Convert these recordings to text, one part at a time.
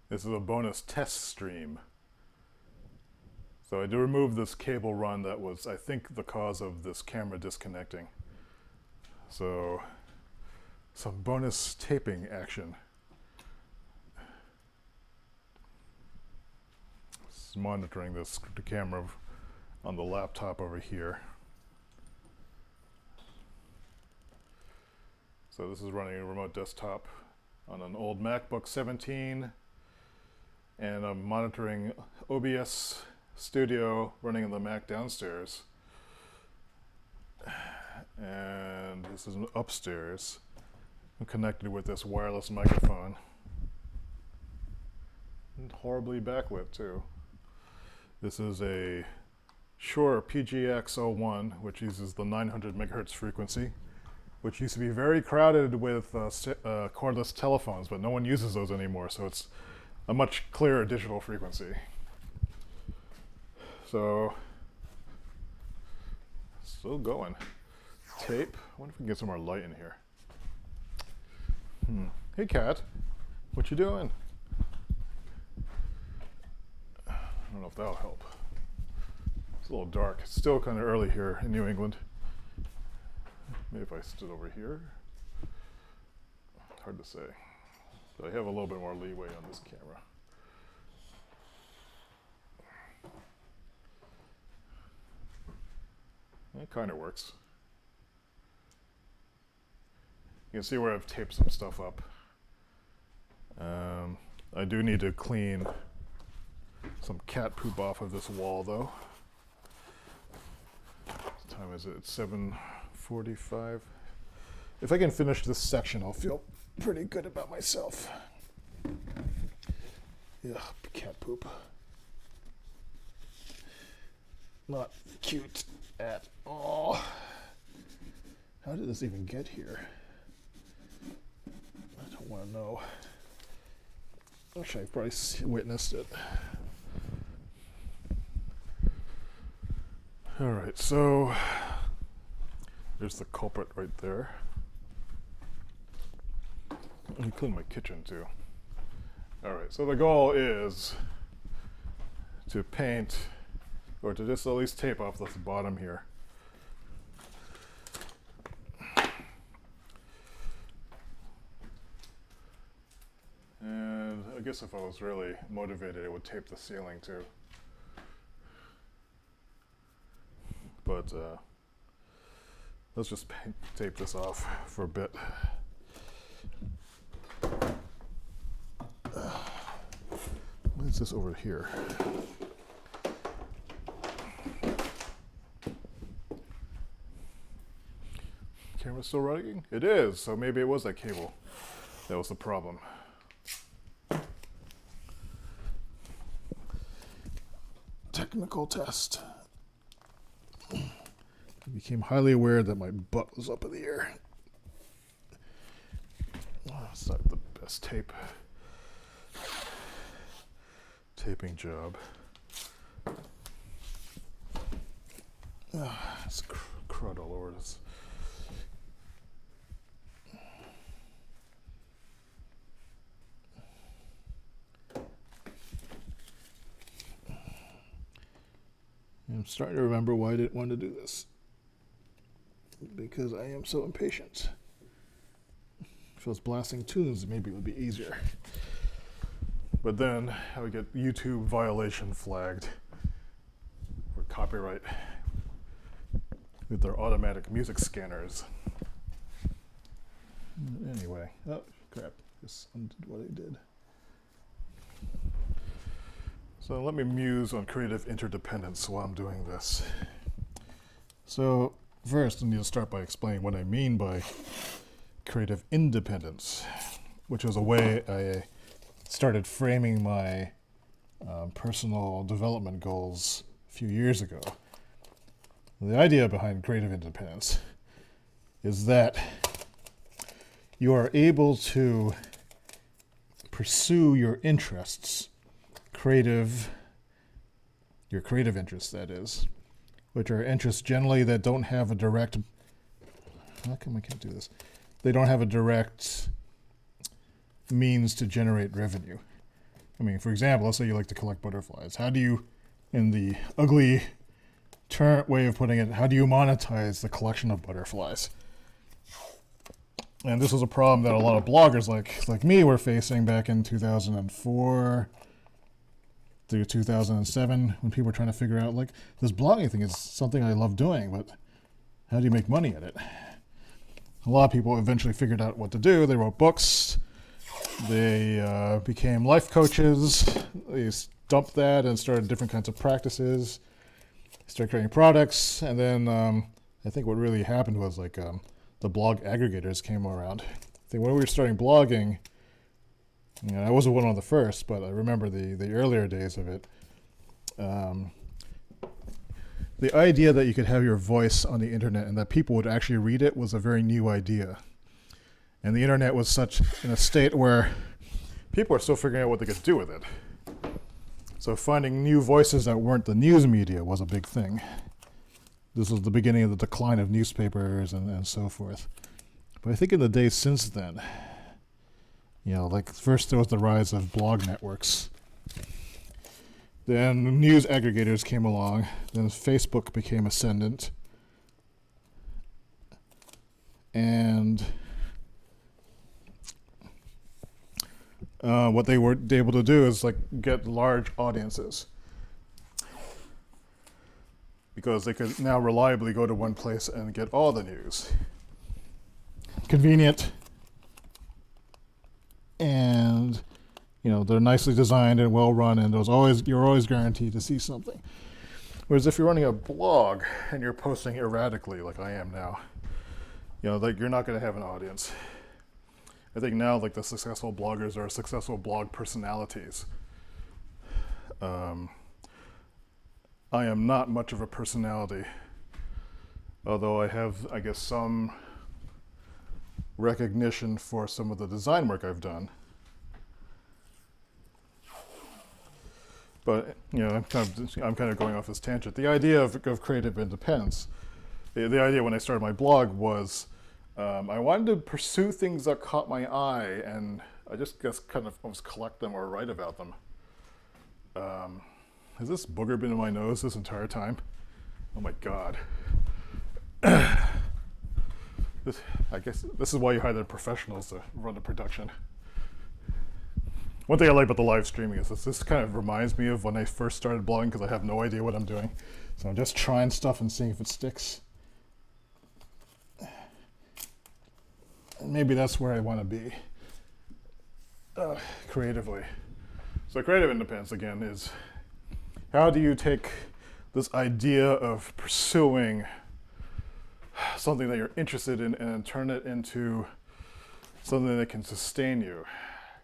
This is a bonus test stream. So I did remove this cable run that was, I think, the cause of this camera disconnecting. So, some bonus taping action. Just monitoring the camera on the laptop over here. So this is running a remote desktop on an old MacBook 17, and I'm monitoring OBS Studio running on the Mac downstairs. And this is upstairs. I'm connected with this wireless microphone. And horribly backlit too. This is a Shure PGX-01, which uses the 900 megahertz frequency, which used to be very crowded with cordless telephones, but no one uses those anymore, so it's a much clearer digital frequency. So, still going. Tape. I wonder if we can get some more light in here. Hey, cat. What you doing? I don't know if that'll help. It's a little dark. It's still kind of early here in New England. Maybe if I stood over here. Hard to say. But I have a little bit more leeway on this camera. It kind of works. You can see where I've taped some stuff up. I do need to clean some cat poop off of this wall, though. What time is it? It's 7:45. If I can finish this section, I'll feel pretty good about myself. Yeah, cat poop. Not cute at all. How did this even get here? I don't want to know. Actually, I've probably witnessed it. All right, so there's the culprit right there. Let me clean my kitchen too. All right, so the goal is to paint, or to just at least tape off this bottom here. And I guess if I was really motivated, I would tape the ceiling too. But let's just tape this off for a bit. What is this over here? Camera's still running? It is, so maybe it was that cable that was the problem. Technical test. I became highly aware that my butt was up in the air. Oh, it's not the best taping job. It's crud all over this. I'm starting to remember why I didn't want to do this. Because I am so impatient. If I was blasting tunes, maybe it would be easier. But then I would get YouTube violation flagged for copyright with their automatic music scanners. Anyway, oh crap, just undid what I did. So let me muse on creative interdependence while I'm doing this. So first, I need to start by explaining what I mean by creative independence, which was a way I started framing my personal development goals a few years ago. The idea behind creative independence is that you are able to pursue your interests, your creative interests, that is, which are interests generally that don't have a direct, how come I can't do this? They don't have a direct means to generate revenue. I mean, for example, let's say you like to collect butterflies. How do you, in the ugly way of putting it, how do you monetize the collection of butterflies? And this was a problem that a lot of bloggers like me were facing back in 2004 through 2007 when people were trying to figure out, like, this blogging thing is something I love doing, but how do you make money at it? A lot of people eventually figured out what to do. They wrote books. They became life coaches. They dumped that and started different kinds of practices. Started creating products. And then I think what really happened was like the blog aggregators came around. I think when we were starting blogging, you know, I wasn't one of the first, but I remember the earlier days of it. The idea that you could have your voice on the internet and that people would actually read it was a very new idea. And the internet was such in a state where people are still figuring out what they could do with it. So finding new voices that weren't the news media was a big thing. This was the beginning of the decline of newspapers and so forth. But I think in the days since then, you know, like first there was the rise of blog networks. Then news aggregators came along. Then Facebook became ascendant. And what they were able to do is like get large audiences, because they could now reliably go to one place and get all the news. Convenient, and you know, they're nicely designed and well run, and you're always guaranteed to see something. Whereas if you're running a blog and you're posting erratically like I am now, you know, like you're not going to have an audience. I think now like the successful bloggers are successful blog personalities. I am not much of a personality, although I have, I guess, some recognition for some of the design work I've done. But you know, I'm kind of going off this tangent. The idea of creative independence, the idea when I started my blog was I wanted to pursue things that caught my eye, and I just guess kind of almost collect them or write about them. Has this booger been in my nose this entire time? Oh my God. I guess this is why you hire professionals to run the production. One thing I like about the live streaming is this kind of reminds me of when I first started blogging, because I have no idea what I'm doing. So I'm just trying stuff and seeing if it sticks. And maybe that's where I want to be creatively. So creative independence, again, is how do you take this idea of pursuing something that you're interested in and turn it into something that can sustain you.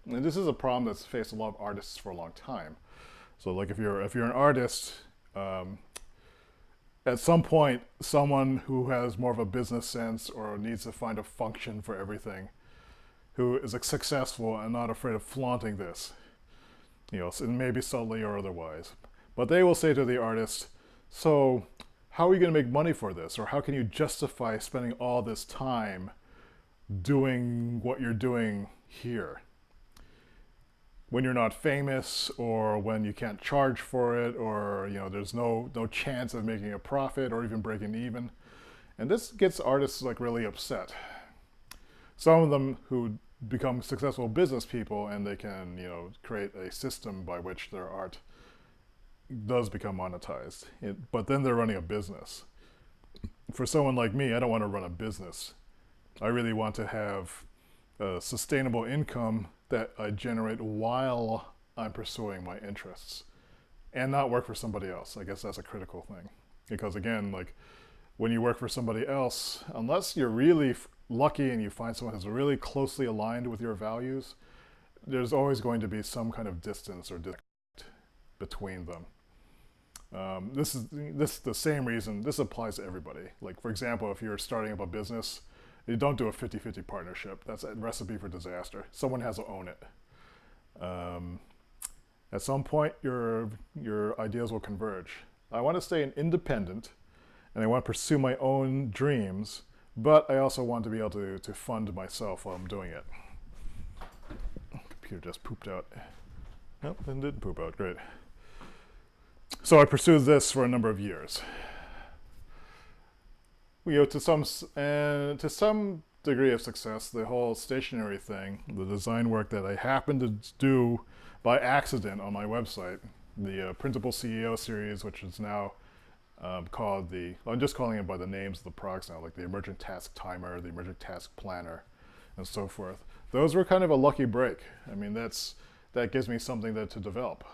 And this is a problem that's faced a lot of artists for a long time. So like if you're an artist, at some point, someone who has more of a business sense or needs to find a function for everything, who is successful and not afraid of flaunting this, you know, maybe subtly or otherwise. But they will say to the artist, so how are you going to make money for this? Or how can you justify spending all this time doing what you're doing here when you're not famous, or when you can't charge for it, or you know there's no chance of making a profit or even breaking even? And this gets artists like really upset. Some of them who become successful business people, and they can, you know, create a system by which their art does become monetized. But then they're running a business. For someone like me, I don't want to run a business. I really want to have a sustainable income that I generate while I'm pursuing my interests, and not work for somebody else. I guess that's a critical thing. Because again, like when you work for somebody else, unless you're really lucky and you find someone who's really closely aligned with your values, there's always going to be some kind of distance or disconnect between them. This is the same reason. This applies to everybody. Like for example, if you're starting up a business, you don't do a 50-50 partnership. That's a recipe for disaster. Someone has to own it. At some point, your ideas will converge. I want to stay an independent, and I want to pursue my own dreams, but I also want to be able to fund myself while I'm doing it. Computer just pooped out. Nope, it didn't poop out. Great. So I pursued this for a number of years. To some degree of success, the whole stationery thing, the design work that I happened to do by accident on my website, the Printable CEO series, which is now called I'm just calling it by the names of the products now, like the Emergent Task Timer, the Emergent Task Planner, and so forth. Those were kind of a lucky break. I mean, that gives me something to develop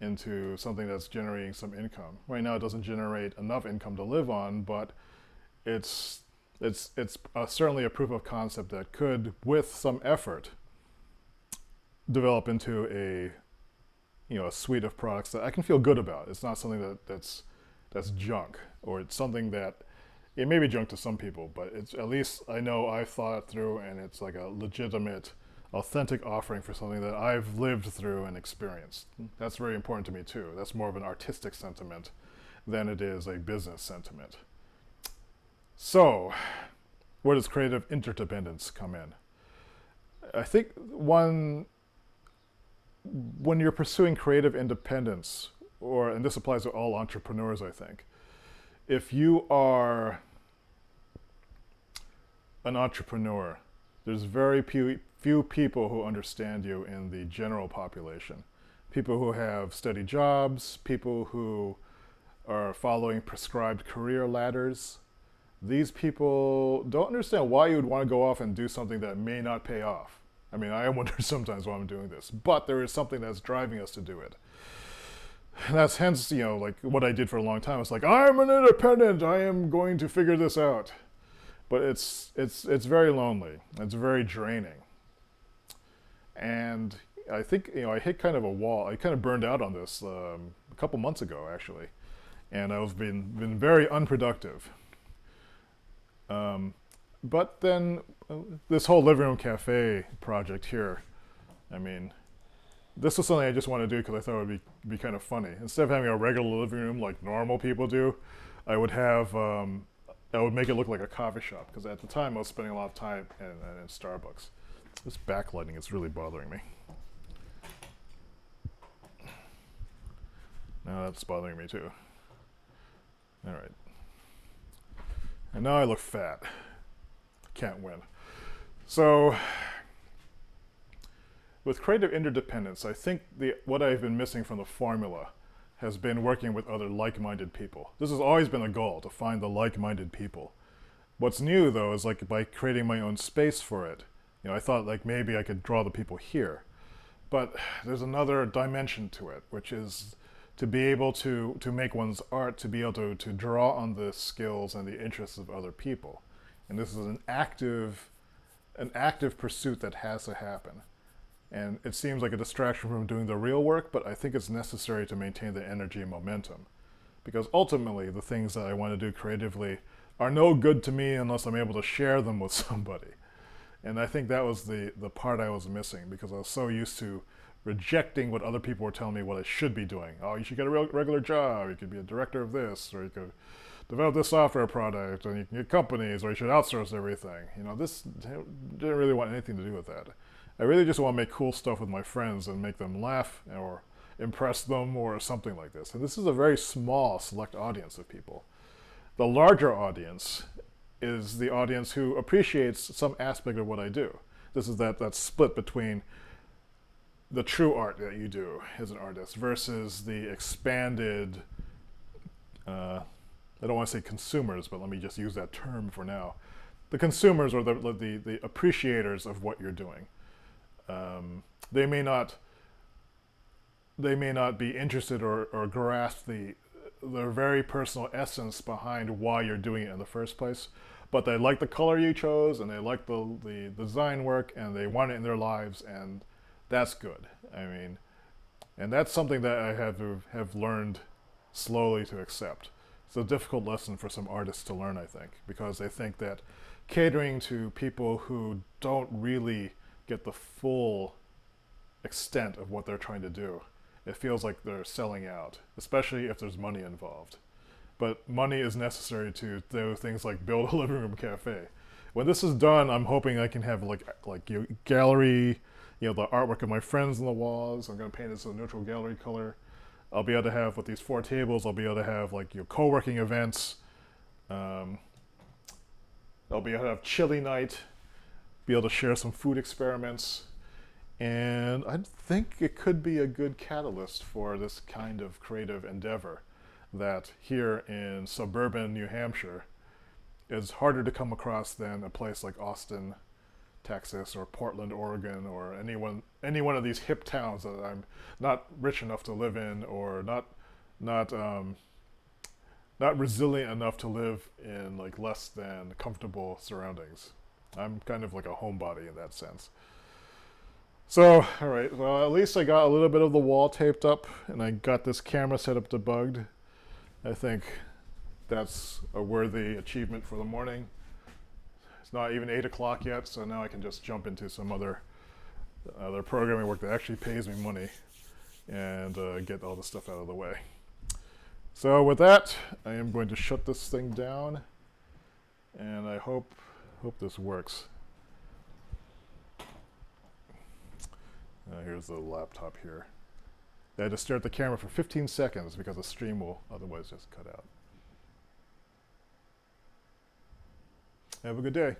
into something that's generating some income. Right now, it doesn't generate enough income to live on, but it's certainly a proof of concept that could, with some effort, develop into a suite of products that I can feel good about. It's not something that's junk, or it's something that it may be junk to some people, but it's at least I know I've thought it through, and it's like a legitimate, authentic offering for something that I've lived through and experienced. That's very important to me too. That's more of an artistic sentiment than it is a business sentiment. So, where does creative interdependence come in? I think when you're pursuing creative independence, and this applies to all entrepreneurs, I think, if you are an entrepreneur, there's very few people who understand you in the general population. People who have steady jobs, people who are following prescribed career ladders. These people don't understand why you would want to go off and do something that may not pay off. I mean, I wonder sometimes why I'm doing this, but there is something that's driving us to do it. And that's hence, like what I did for a long time. It's like, I'm an independent, I am going to figure this out. But it's very lonely. It's very draining. And I think, I hit kind of a wall. I kind of burned out on this a couple months ago, actually. And I've been very unproductive. But then this whole living room cafe project here, I mean, this was something I just wanted to do because I thought it would be kind of funny. Instead of having a regular living room like normal people do, I would make it look like a coffee shop, because at the time I was spending a lot of time in Starbucks. This backlighting is really bothering me. Now that's bothering me too. All right. And now I look fat. Can't win. So, with creative interdependence, I think what I've been missing from the formula has been working with other like-minded people. This has always been a goal, to find the like-minded people. What's new, though, is like by creating my own space for it. I thought like maybe I could draw the people here. But there's another dimension to it, which is to be able to make one's art, to be able to draw on the skills and the interests of other people. And this is an active pursuit that has to happen. And it seems like a distraction from doing the real work, but I think it's necessary to maintain the energy and momentum. Because ultimately, the things that I want to do creatively are no good to me unless I'm able to share them with somebody. And I think that was the part I was missing, because I was so used to rejecting what other people were telling me what I should be doing. Oh, you should get a regular job, you could be a director of this, or you could develop this software product, and you can get companies, or you should outsource everything. This didn't really want anything to do with that. I really just want to make cool stuff with my friends and make them laugh or impress them or something like this. And this is a very small, select audience of people. The larger audience is the audience who appreciates some aspect of what I do. This is that split between the true art that you do as an artist versus the expanded, I don't want to say consumers, but let me just use that term for now. The consumers, or the appreciators of what you're doing. They may not be interested or grasp the very personal essence behind why you're doing it in the first place, but they like the color you chose, and they like the design work, and they want it in their lives, and that's good. I mean, and that's something that I have learned slowly to accept. It's a difficult lesson for some artists to learn, I think, because they think that catering to people who don't really get the full extent of what they're trying to do, it feels like they're selling out, especially if there's money involved. But money is necessary to do things like build a living room cafe. When this is done, I'm hoping I can have like gallery you know, the artwork of my friends on the walls. I'm going to paint this a neutral gallery color. I'll be able to have, with these 4 tables, I'll be able to have like, you know, co-working events. I'll be able to have chili night, be able to share some food experiments. And I think it could be a good catalyst for this kind of creative endeavor that here in suburban New Hampshire is harder to come across than a place like Austin, Texas, or Portland, Oregon, or any one of these hip towns that I'm not rich enough to live in, or not resilient enough to live in like less than comfortable surroundings. I'm kind of like a homebody in that sense. So, all right, well, at least I got a little bit of the wall taped up, and I got this camera set up debugged. I think that's a worthy achievement for the morning. It's not even 8 o'clock yet, so now I can just jump into some other programming work that actually pays me money and get all the stuff out of the way. So with that, I am going to shut this thing down, and I hope this works. Here's the laptop here. I had to stare at the camera for 15 seconds because the stream will otherwise just cut out. Have a good day.